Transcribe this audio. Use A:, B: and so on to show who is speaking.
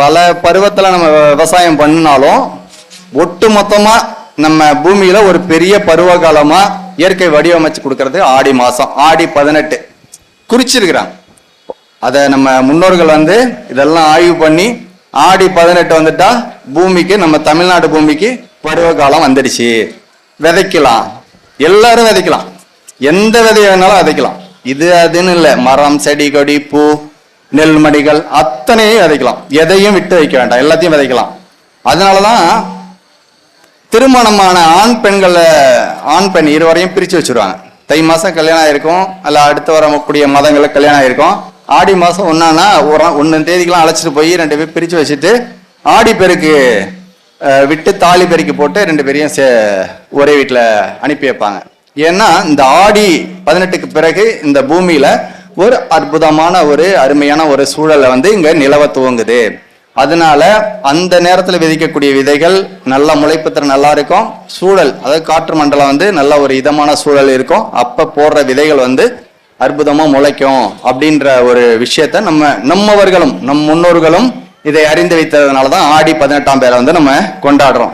A: பல பருவத்தில் நம்ம விவசாயம் பண்ணினாலும் ஒட்டு மொத்தமா நம்ம பூமியில ஒரு பெரிய பருவ காலமா இயற்கை வடிவமைச்சு கொடுக்கறது ஆடி மாசம். ஆடி 18 குறிச்சிருக்கிறாங்க. அதை நம்ம முன்னோர்கள் வந்து இதெல்லாம் ஆய்வு பண்ணி ஆடி 18 வந்துட்டா பூமிக்கு, நம்ம தமிழ்நாடு பூமிக்கு பருவ காலம் வந்துடுச்சு, விதைக்கலாம், எல்லாரும் விதைக்கலாம், எந்த விதையை வேணாலும் விதைக்கலாம். இது அதுன்னு இல்லை, மரம் செடி கொடி பூ நெல் மணிகள் அத்தனையும் விதைக்கலாம், எதையும் விட்டு வைக்க வேண்டாம், எல்லாத்தையும் விதைக்கலாம். அதனாலதான் திருமணமான ஆண் பெண் இருவரையும் பிரிச்சு வச்சிருவாங்க. தை மாசம் கல்யாணம் ஆயிருக்கும், அல்ல அடுத்து வரக்கூடிய மதங்கள்ல கல்யாணம் ஆயிருக்கும். ஆடி மாசம் ஒன்னானா 1 தேதிக்கெல்லாம் அழைச்சிட்டு போய் 2 பேர் பிரிச்சு வச்சுட்டு ஆடி பெருக்கு விட்டு தாலி பெருக்கி போட்டு 2 பேரையும் ஒரே வீட்டுல அனுப்பி வைப்பாங்க. ஏன்னா இந்த ஆடி 18க்கு பிறகு இந்த பூமியில ஒரு அற்புதமான ஒரு அருமையான ஒரு சூழலை வந்து இங்க நிலவ துவங்குது. அதனால அந்த நேரத்துல விதைக்கக்கூடிய விதைகள் நல்ல முளைப்புத்திறன் நல்லா இருக்கும். சூழல், அதாவது காற்று மண்டலம் வந்து நல்ல ஒரு இதமான சூழல் இருக்கும். அப்ப போடுற விதைகள் வந்து அற்புதமா முளைக்கும் அப்படின்ற ஒரு விஷயத்த நம்மவர்களும் நம் முன்னோர்களும் இதை அறிந்து வைத்ததுனாலதான் ஆடி 18ஆம் பேரை வந்து நம்ம கொண்டாடுறோம்.